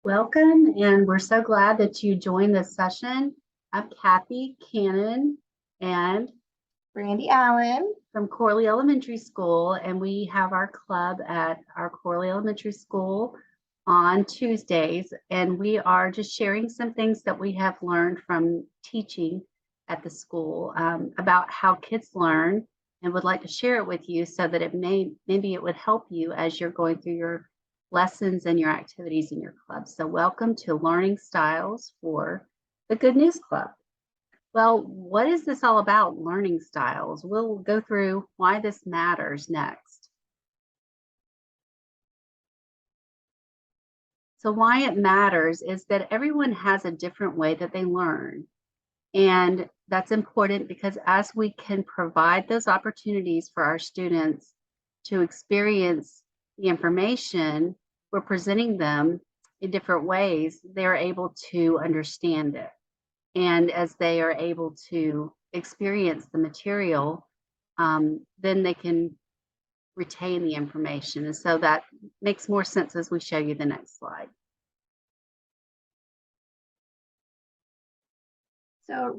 Welcome, and we're so glad that you joined this session. I'm Kathy Cannon and Brandy Allen. from Corley Elementary School, and we have our club at our Corley Elementary School on Tuesdays, and we are just sharing some things that we have learned from teaching at the school about how kids learn, and would like to share it with you so that maybe it would help you as you're going through your lessons and your activities in your club. So welcome to Learning Styles for the Good News Club. Well, what is this all about, learning styles? We'll go through why this matters next. So why it matters is that everyone has a different way that they learn. And that's important because as we can provide those opportunities for our students to experience the information, we're presenting them in different ways, they're able to understand it. And as they are able to experience the material, then they can retain the information. And so that makes more sense as we show you the next slide. So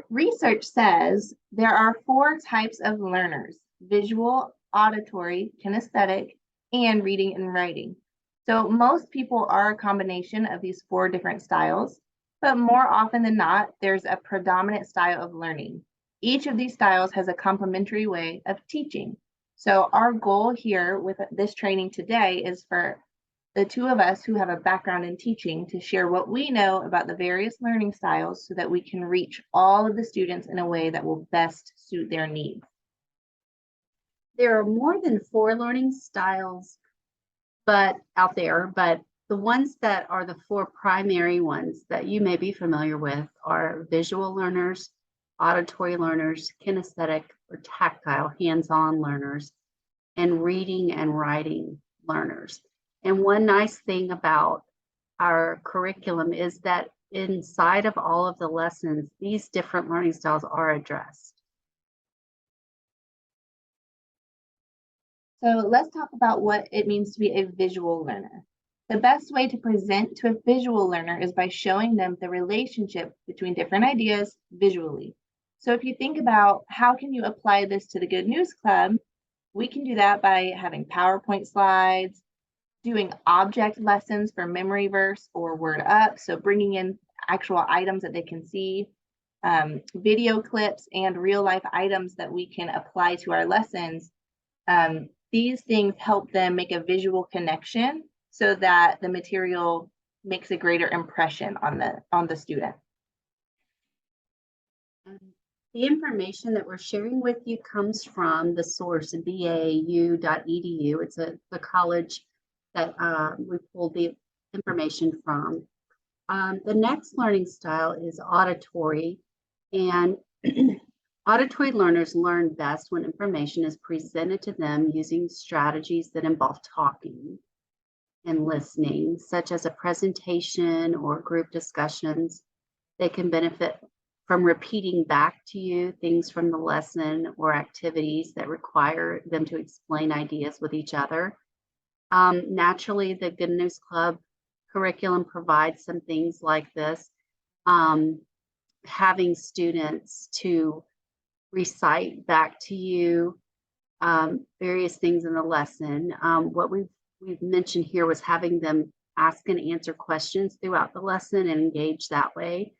research says there are 4 types of learners: visual, auditory, kinesthetic, and reading and writing. So most people are a combination of these 4 different styles, but more often than not, there's a predominant style of learning. Each of these styles has a complementary way of teaching. So our goal here with this training today is for the 2 of us who have a background in teaching to share what we know about the various learning styles so that we can reach all of the students in a way that will best suit their needs. There are more than 4 learning styles out there, but the ones that are the 4 primary ones that you may be familiar with are visual learners, auditory learners, kinesthetic or tactile, hands-on learners, and reading and writing learners. And one nice thing about our curriculum is that inside of all of the lessons, these different learning styles are addressed. So let's talk about what it means to be a visual learner. The best way to present to a visual learner is by showing them the relationship between different ideas visually. So if you think about how can you apply this to the Good News Club, we can do that by having PowerPoint slides, doing object lessons for memory verse or word up, so bringing in actual items that they can see, video clips and real life items that we can apply to our lessons. These things help them make a visual connection so that the material makes a greater impression on the student. The information that we're sharing with you comes from the source bau.edu. It's the college that we pulled the information from. The next learning style is auditory, and auditory learners learn best when information is presented to them using strategies that involve talking and listening, such as a presentation or group discussions. They can benefit from repeating back to you things from the lesson or activities that require them to explain ideas with each other. Naturally, the Good News Club curriculum provides some things like this, having students to recite back to you various things in the lesson. What we've mentioned here was having them ask and answer questions throughout the lesson and engage that way.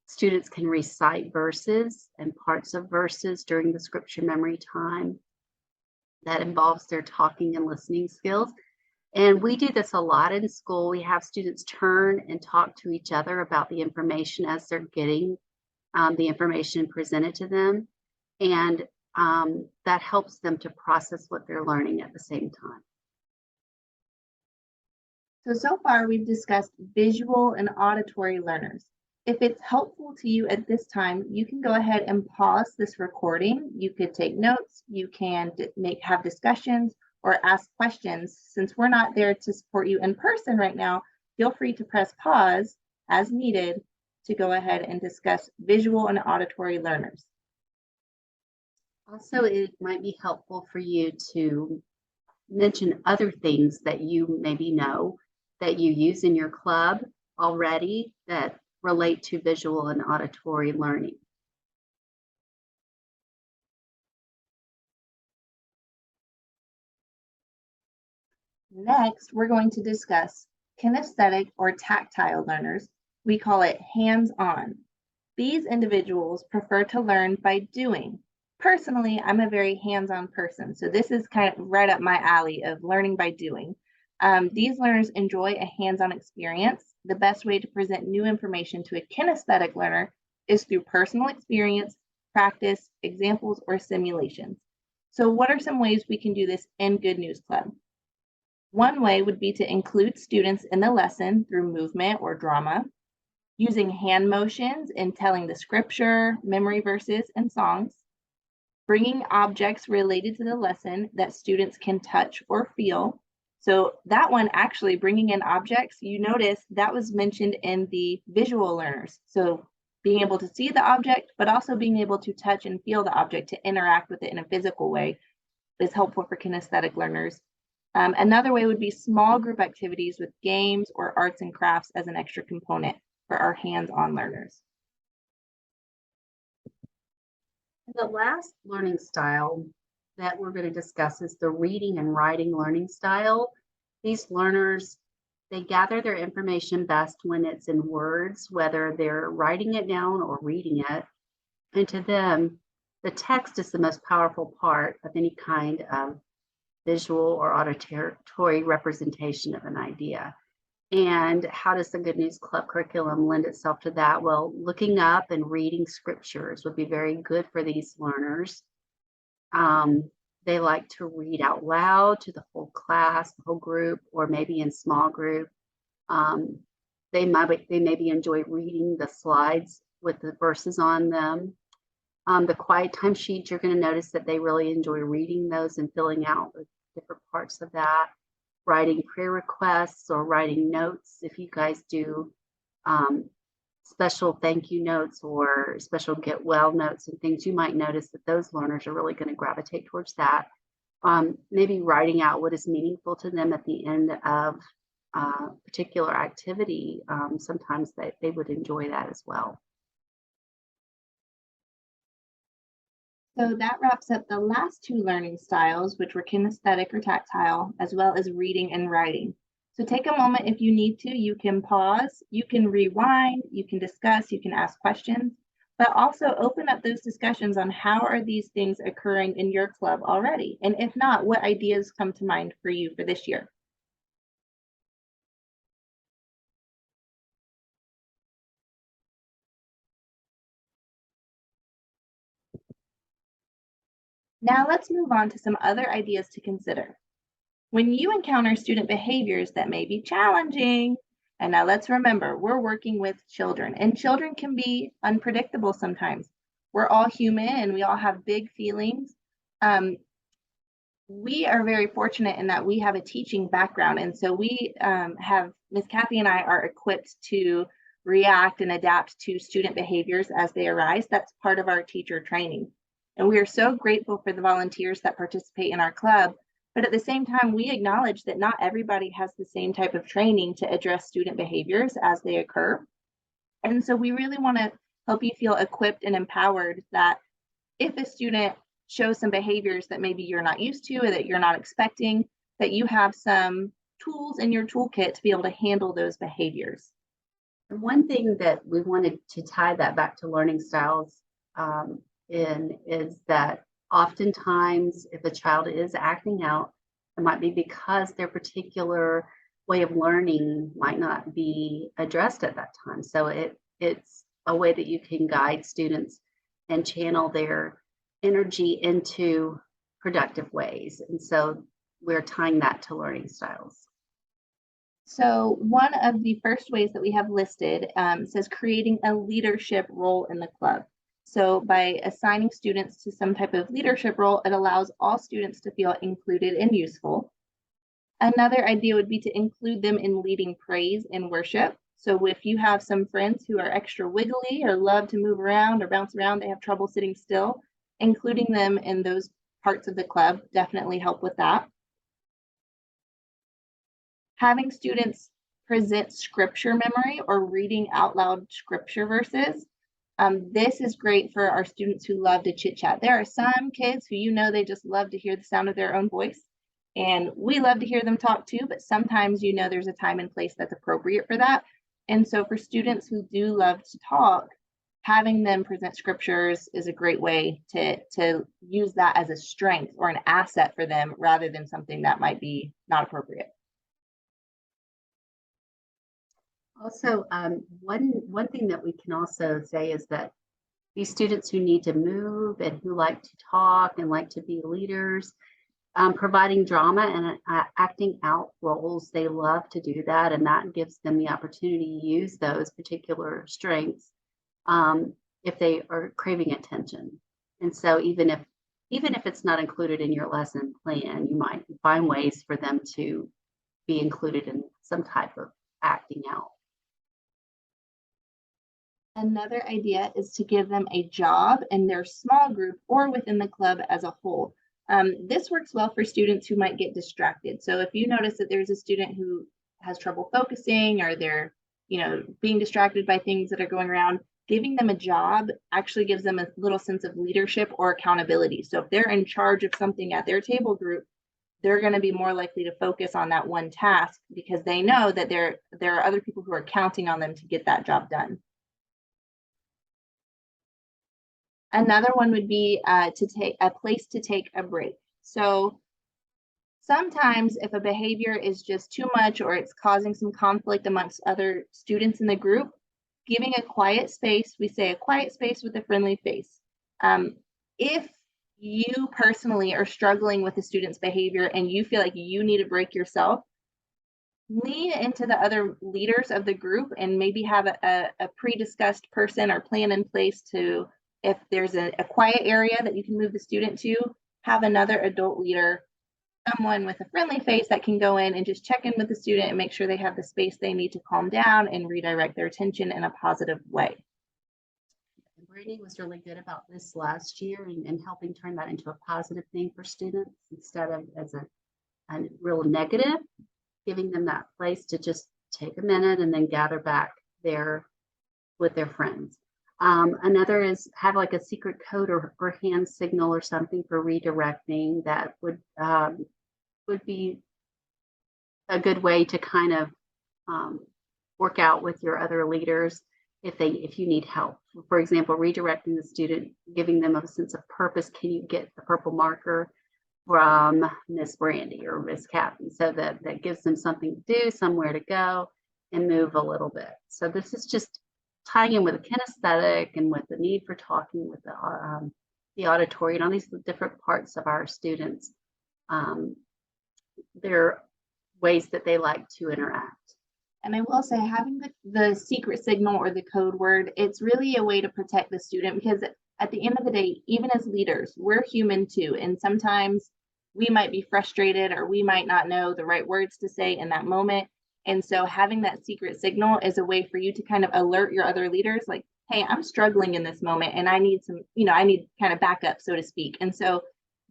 Students can recite verses and parts of verses during the scripture memory time. That involves their talking and listening skills. And we do this a lot in school. We have students turn and talk to each other about the information as they're getting the information presented to them. And that helps them to process what they're learning at the same time. So far we've discussed visual and auditory learners. If it's helpful to you at this time, you can go ahead and pause this recording. You could take notes, you can have discussions or ask questions. Since we're not there to support you in person right now, feel free to press pause as needed to go ahead and discuss visual and auditory learners. Also, it might be helpful for you to mention other things that you maybe know that you use in your club already that relate to visual and auditory learning. Next, we're going to discuss kinesthetic or tactile learners. We call it hands-on. These individuals prefer to learn by doing. Personally, I'm a very hands-on person, so this is kind of right up my alley of learning by doing. These learners enjoy a hands-on experience. The best way to present new information to a kinesthetic learner is through personal experience, practice, examples, or simulations. So what are some ways we can do this in Good News Club? One way would be to include students in the lesson through movement or drama, using hand motions in telling the scripture, memory verses, and songs, bringing objects related to the lesson that students can touch or feel. So that one, actually bringing in objects, you notice that was mentioned in the visual learners. So being able to see the object, but also being able to touch and feel the object to interact with it in a physical way is helpful for kinesthetic learners. Another way would be small group activities with games or arts and crafts as an extra component for our hands-on learners. The last learning style that we're going to discuss is the reading and writing learning style. These learners, they gather their information best when it's in words, whether they're writing it down or reading it. And to them, the text is the most powerful part of any kind of visual or auditory representation of an idea. And how does the Good News Club curriculum lend itself to that? Well, looking up and reading scriptures would be very good for these learners. They like to read out loud to the whole class, the whole group, or maybe in small group. They maybe enjoy reading the slides with the verses on them. The quiet time sheets, you're going to notice that they really enjoy reading those and filling out the different parts of that. Writing prayer requests or writing notes. If you guys do special thank you notes or special get well notes and things, you might notice that those learners are really going to gravitate towards that. Maybe writing out what is meaningful to them at the end of a particular activity. Sometimes they would enjoy that as well. So that wraps up the last two learning styles, which were kinesthetic or tactile, as well as reading and writing. So take a moment if you need to. You can pause, you can rewind, you can discuss, you can ask questions, but also open up those discussions on how are these things occurring in your club already? And if not, what ideas come to mind for you for this year? Now let's move on to some other ideas to consider. When you encounter student behaviors that may be challenging, and now let's remember, we're working with children, and children can be unpredictable sometimes. We're all human and we all have big feelings. We are very fortunate in that we have a teaching background, and so we have, Ms. Kathy and I are equipped to react and adapt to student behaviors as they arise. That's part of our teacher training. And we are so grateful for the volunteers that participate in our club. But at the same time, we acknowledge that not everybody has the same type of training to address student behaviors as they occur. And so we really want to help you feel equipped and empowered that if a student shows some behaviors that maybe you're not used to or that you're not expecting, that you have some tools in your toolkit to be able to handle those behaviors. And one thing that we wanted to tie that back to learning styles is that oftentimes if a child is acting out, it might be because their particular way of learning might not be addressed at that time. So it's a way that you can guide students and channel their energy into productive ways. And so we're tying that to learning styles. So one of the first ways that we have listed says creating a leadership role in the club. So by assigning students to some type of leadership role, it allows all students to feel included and useful. Another idea would be to include them in leading praise and worship. So if you have some friends who are extra wiggly or love to move around or bounce around, they have trouble sitting still, including them in those parts of the club definitely help with that. Having students present scripture memory or reading out loud scripture verses. This is great for our students who love to chit chat. There are some kids who, they just love to hear the sound of their own voice, and we love to hear them talk too, but sometimes, there's a time and place that's appropriate for that. And so for students who do love to talk, having them present scriptures is a great way to use that as a strength or an asset for them rather than something that might be not appropriate. Also, one thing that we can also say is that these students who need to move and who like to talk and like to be leaders, providing drama and acting out roles, they love to do that, and that gives them the opportunity to use those particular strengths if they are craving attention. And so even if it's not included in your lesson plan, you might find ways for them to be included in some type of acting out. Another idea is to give them a job in their small group or within the club as a whole. This works well for students who might get distracted. So if you notice that there's a student who has trouble focusing, or they're, being distracted by things that are going around, giving them a job actually gives them a little sense of leadership or accountability. So if they're in charge of something at their table group, they're going to be more likely to focus on that one task because they know that there are other people who are counting on them to get that job done. Another one would be to take a place to take a break. So sometimes if a behavior is just too much or it's causing some conflict amongst other students in the group, giving a quiet space, we say a quiet space with a friendly face. If you personally are struggling with a student's behavior and you feel like you need a break yourself, lean into the other leaders of the group and maybe have a pre-discussed person or plan in place to, if there's a quiet area that you can move the student to, have another adult leader, someone with a friendly face that can go in and just check in with the student and make sure they have the space they need to calm down and redirect their attention in a positive way. Brady was really good about this last year and helping turn that into a positive thing for students instead of as a real negative, giving them that place to just take a minute and then gather back there with their friends. Another is have like a secret code or hand signal or something for redirecting that would be a good way to kind of work out with your other leaders if you need help. For example, redirecting the student, giving them a sense of purpose. Can you get the purple marker from Miss Brandy or Miss Kathy? So that gives them something to do, somewhere to go, and move a little bit. So this is just tying in with the kinesthetic and with the need for talking with the auditory and all these different parts of our students. There are ways that they like to interact. And I will say, having the secret signal or the code word, it's really a way to protect the student, because at the end of the day, even as leaders, we're human too. And sometimes we might be frustrated or we might not know the right words to say in that moment. And so having that secret signal is a way for you to kind of alert your other leaders, like, hey, I'm struggling in this moment and I need some, I need kind of backup, so to speak. And so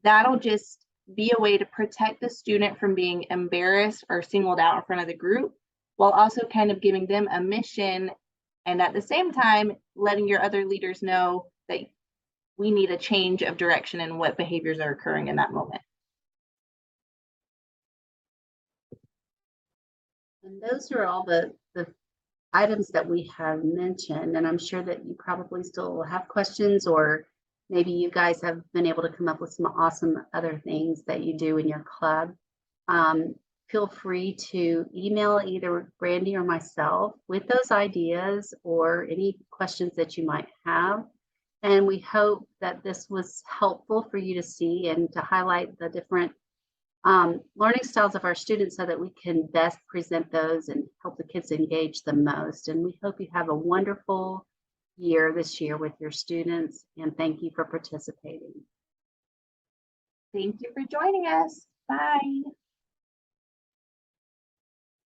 that'll just be a way to protect the student from being embarrassed or singled out in front of the group, while also kind of giving them a mission, and at the same time letting your other leaders know that we need a change of direction and what behaviors are occurring in that moment. And those are all the items that we have mentioned, and I'm sure that you probably still have questions, or maybe you guys have been able to come up with some awesome other things that you do in your club. Feel free to email either Brandy or myself with those ideas or any questions that you might have. And we hope that this was helpful for you to see and to highlight the different learning styles of our students so that we can best present those and help the kids engage the most. And we hope you have a wonderful year this year with your students, and thank you for participating. Thank you for joining us. Bye.